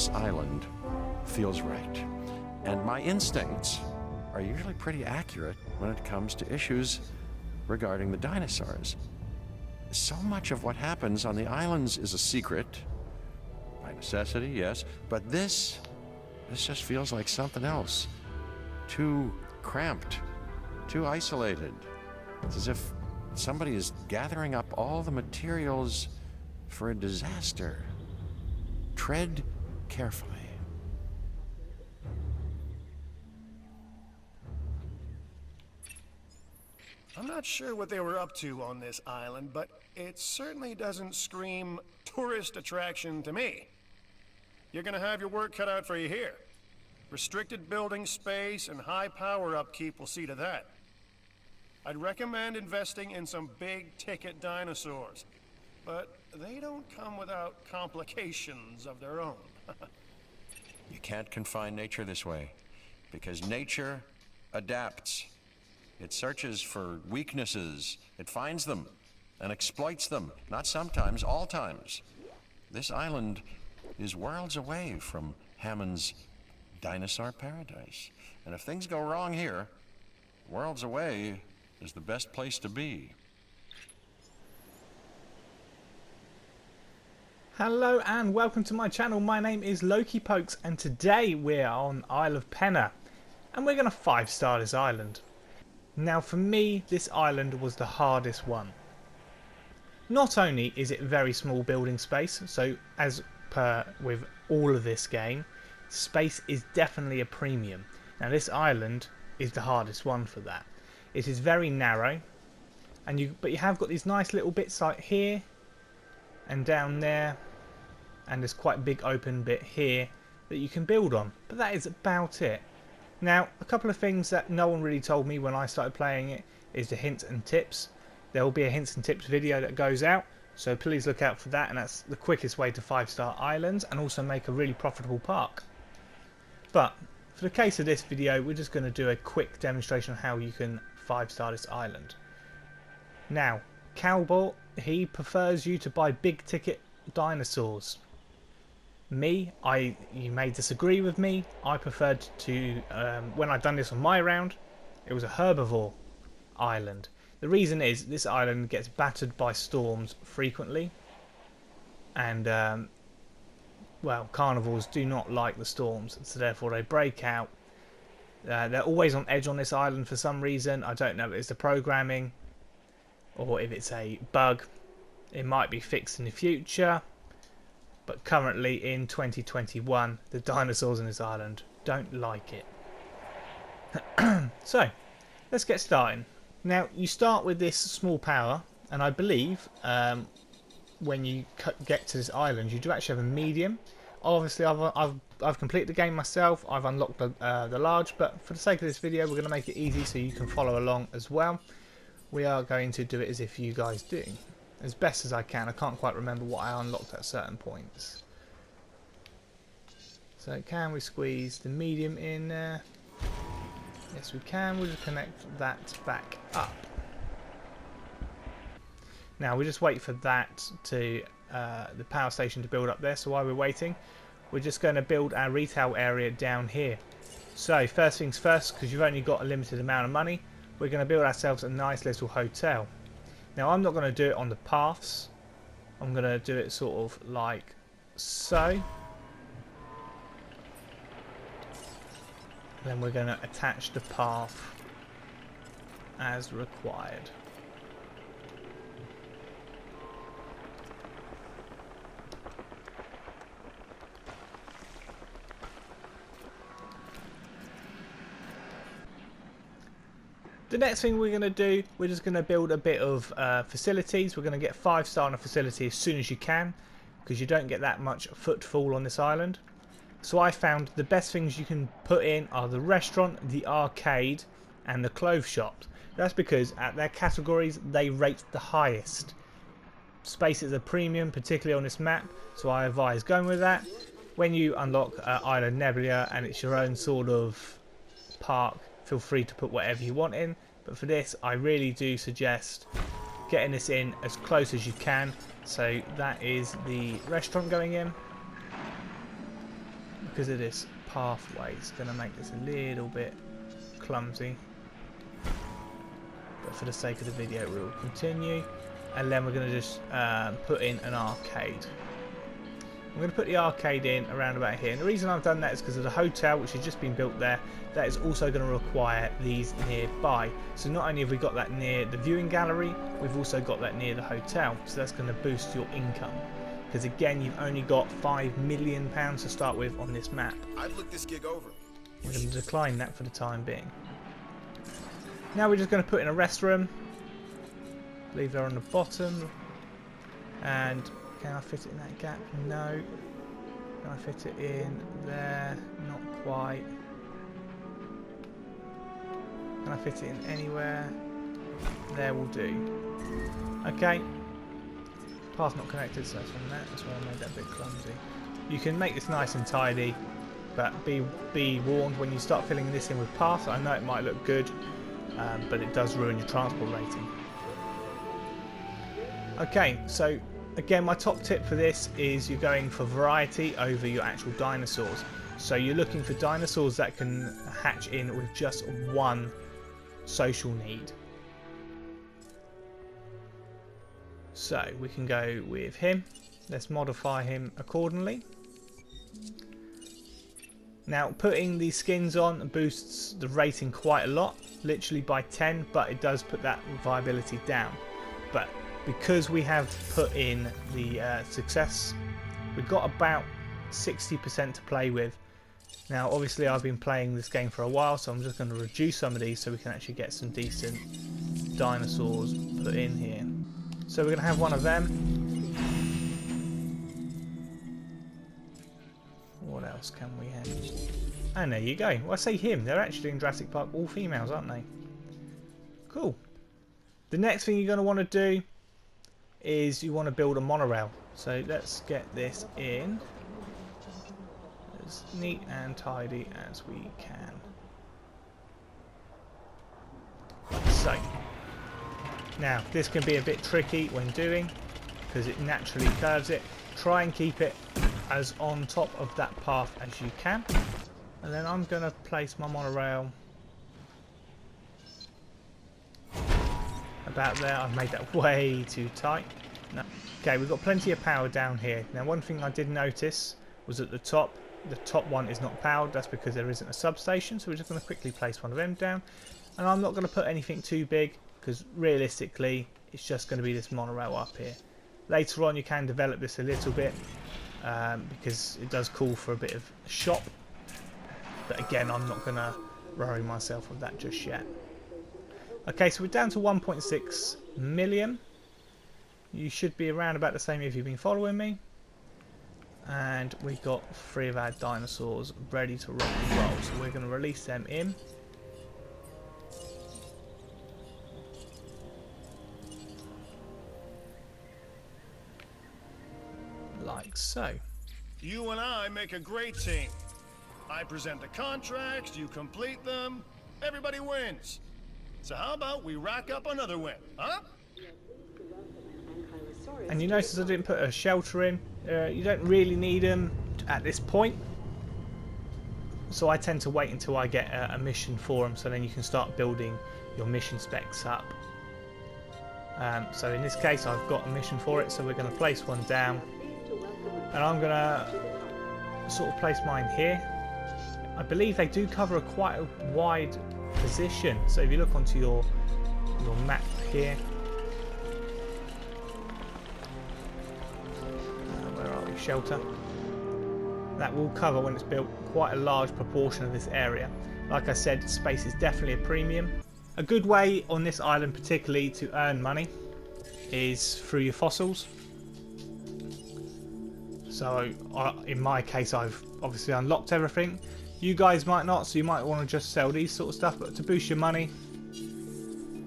this island feels right. And my instincts are usually pretty accurate when it comes to issues regarding the dinosaurs. So much of what happens on the islands is a secret, by necessity, yes, but this just feels like something else. Too cramped, too isolated. It's as if somebody is gathering up all the materials for a disaster. Tread carefully. I'm not sure what they were up to on this island, but it certainly doesn't scream tourist attraction to me. You're gonna have your work cut out for you here. Restricted building space and high power upkeep will see to that. I'd recommend investing in some big-ticket dinosaurs, but they don't come without complications of their own. You can't confine nature this way, because nature adapts. It searches for weaknesses, it finds them, and exploits them, not sometimes, all times. This island is worlds away from Hammond's dinosaur paradise. And if things go wrong here, worlds away is the best place to be. Hello and welcome to my channel. My name is Loki Pokes and today we're on Isle of Pena and we're going to 5-star this island. Now for me, this island was the hardest one. Not only is it very small building space, so as per with all of this game, space is definitely a premium. Now this island is the hardest one for that. It is very narrow, and but you have got these nice little bits like here and down there, and there's quite a big open bit here that you can build on, but that is about it. Now a couple of things that no one really told me when I started playing it is the hints and tips. There will be a hints and tips video that goes out, so please look out for that, and that's the quickest way to 5-star islands and also make a really profitable park. But for the case of this video, we're just going to do a quick demonstration of how you can 5-star this island. Now Cowboy, he prefers you to buy big ticket dinosaurs. Me, you may disagree with me, I preferred to, when I've done this on my round, it was a herbivore island. The reason is this island gets battered by storms frequently, and well, carnivores do not like the storms, so therefore they break out. They're always on edge on this island for some reason. I don't know if it's the programming or if it's a bug. It might be fixed in the future, but currently in 2021 the dinosaurs on this island don't like it. So let's get started. Now you start with this small power, and I believe when you get to this island you do actually have a medium. Obviously I've completed the game myself, I've unlocked the large, but for the sake of this video we're going to make it easy so you can follow along as well. We are going to do it as if you guys do, as best as I can. I can't quite remember what I unlocked at certain points. So can we squeeze the medium in there? Yes we can. We'll just connect that back up. Now we just wait for that to the power station to build up there. So while we're waiting, we're just going to build our retail area down here. So first things first, because you've only got a limited amount of money, we're going to build ourselves a nice little hotel. Now I'm not going to do it on the paths, I'm going to do it sort of like so. Then we're going to attach the path as required. The next thing we're going to do, we're just going to build a bit of facilities. We're going to get 5-star on a facility as soon as you can, because you don't get that much footfall on this island. So I found the best things you can put in are the restaurant, the arcade and the clothes shop. That's because at their categories they rate the highest. Space is a premium, particularly on this map, so I advise going with that. When you unlock Island Nebula and it's your own sort of park, feel free to put whatever you want in, but for this I really do suggest getting this in as close as you can. So that is the restaurant going in. because of this pathway, it's going to make this a little bit clumsy. But for the sake of the video, we'll continue. And then we're going to just put in an arcade. I'm going to put the arcade in around about here. And the reason I've done that is because of the hotel, which has just been built there. That is also going to require these nearby. So not only have we got that near the viewing gallery, we've also got that near the hotel. So that's going to boost your income. Because again, you've only got £5 million to start with on this map. I've looked this gig over. We're going to decline that for the time being. Now we're just going to put in a restroom. Leave her on the bottom. And can I fit it in that gap? No. Can I fit it in there? Not quite. Can I fit it in anywhere? There will do. Okay. Path not connected, so that's on that. That's why I made that a bit clumsy. You can make this nice and tidy, but be warned when you start filling this in with paths. I know it might look good, but it does ruin your transport rating. Okay, so again, my top tip for this is you're going for variety over your actual dinosaurs. So you're looking for dinosaurs that can hatch in with just one social need. So we can go with him. Let's modify him accordingly. Now putting these skins on boosts the rating quite a lot, literally by 10, but it does put that viability down. But because we have put in the success, we've got about 60% to play with. Now obviously I've been playing this game for a while, so I'm just going to reduce some of these so we can actually get some decent dinosaurs put in here. So we're going to have one of them. What else can we have? And there you go. Well, I say him. They're actually in Jurassic Park all females, aren't they? Cool. The next thing you're going to want to do is you want to build a monorail. So let's get this in as neat and tidy as we can. Like so. Now this can be a bit tricky when doing, because it naturally curves it. Try and keep it as on top of that path as you can. And then I'm going to place my monorail about there. I've made that way too tight. No. Okay, we've got plenty of power down here. Now one thing I did notice was at the top one is not powered. That's because there isn't a substation, so we're just going to quickly place one of them down. And I'm not going to put anything too big, because realistically it's just going to be this monorail up here. Later on you can develop this a little bit, because it does call for a bit of a shop. But again, I'm not going to worry myself with that just yet. Okay, so we're down to 1.6 million. You should be around about the same if you've been following me. And we've got 3 of our dinosaurs ready to rock and roll. So we're going to release them in. Like so. You and I make a great team. I present the contracts, you complete them, everybody wins. So how about we rack up another win, huh? And you notice I didn't put a shelter in. You don't really need them at this point. So I tend to wait until I get a mission for them, so then you can start building your mission specs up. So in this case I've got a mission for it, so we're going to place one down. And I'm going to sort of place mine here. I believe they do cover quite a wide position. So if you look onto your map here. Where are we? Shelter. That will cover, when it's built, quite a large proportion of this area. Like I said, space is definitely a premium. A good way on this island particularly to earn money is through your fossils. So in my case I've obviously unlocked everything. You guys might not, so you might want to just sell these sort of stuff, but to boost your money,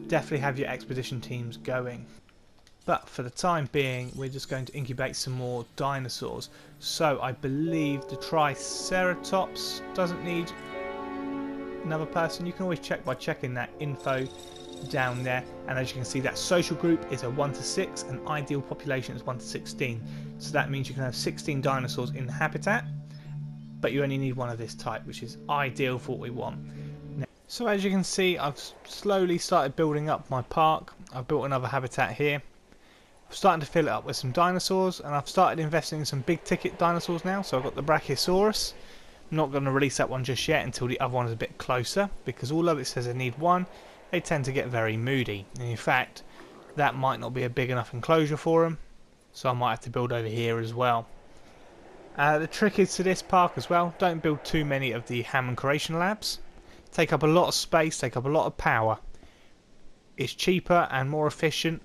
definitely have your expedition teams going. But for the time being, we're just going to incubate some more dinosaurs. So I believe the Triceratops doesn't need another person. You can always check by checking that info down there. And as you can see, that social group is a 1 to 6 and ideal population is 1 to 16. So that means you can have 16 dinosaurs in the habitat. but you only need one of this type, which is ideal for what we want. So as you can see, I've slowly started building up my park. I've built another habitat here. I'm starting to fill it up with some dinosaurs, and I've started investing in some big ticket dinosaurs now. So I've got the Brachiosaurus. I'm not going to release that one just yet until the other one is a bit closer, because although it says I need one, they tend to get very moody. And in fact, that might not be a big enough enclosure for them, so I might have to build over here as well. The trick is to this park as well, don't build too many of the Hammond Creation Labs. Take up a lot of space, take up a lot of power. It's cheaper and more efficient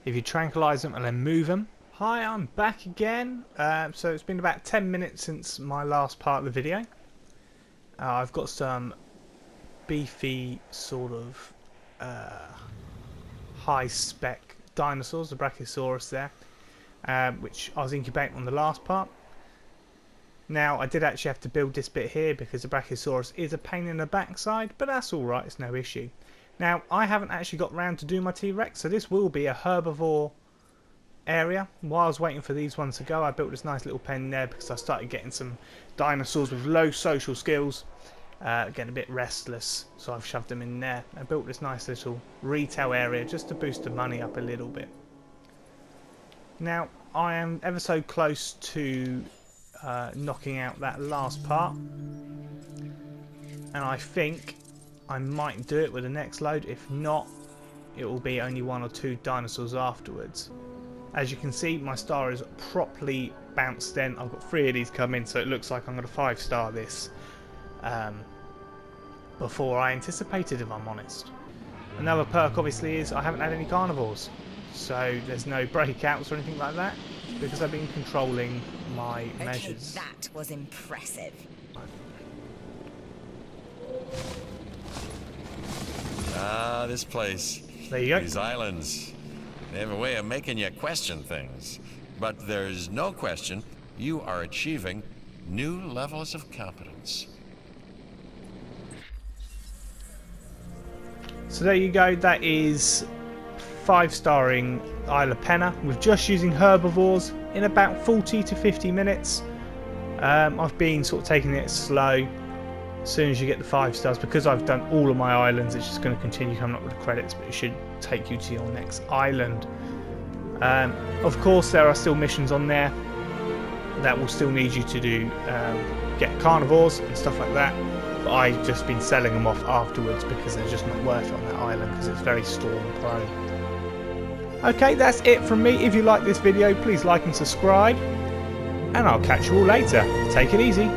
if you tranquilize them and then move them. Hi, I'm back again. So it's been about 10 minutes since my last part of the video. I've got some beefy sort of high spec dinosaurs, the Brachiosaurus there, which I was incubating on the last part. Now I did actually have to build this bit here because the Brachiosaurus is a pain in the backside, but that's alright, it's no issue. Now I haven't actually got round to do my T-Rex, so this will be a herbivore area. While I was waiting for these ones to go, I built this nice little pen there because I started getting some dinosaurs with low social skills getting a bit restless, so I've shoved them in there. I built this nice little retail area just to boost the money up a little bit. Now I am ever so close to knocking out that last part, and I think I might do it with the next load. If not, it will be only 1 or 2 dinosaurs afterwards. As you can see, my star is properly bounced in. I've got 3 of these coming, so it looks like I'm going to 5-star this before I anticipated, if I'm honest. Another perk obviously is I haven't had any carnivores, so there's no breakouts or anything like that because I've been controlling my measures. That was impressive. Ah, this place. There you go. These islands. They have a way of making you question things. But there's no question you are achieving new levels of competence. So there you go, that is 5-starring Isla Pena with just using herbivores in about 40 to 50 minutes. I've been sort of taking it slow. As soon as you get the 5 stars, because I've done all of my islands, it's just going to continue coming up with the credits, but it should take you to your next island. Of course, there are still missions on there that will still need you to do, get carnivores and stuff like that. But I've just been selling them off afterwards because they're just not worth it on that island because it's very storm prone. Okay, that's it from me. If you like this video, please like and subscribe, and I'll catch you all later. Take it easy.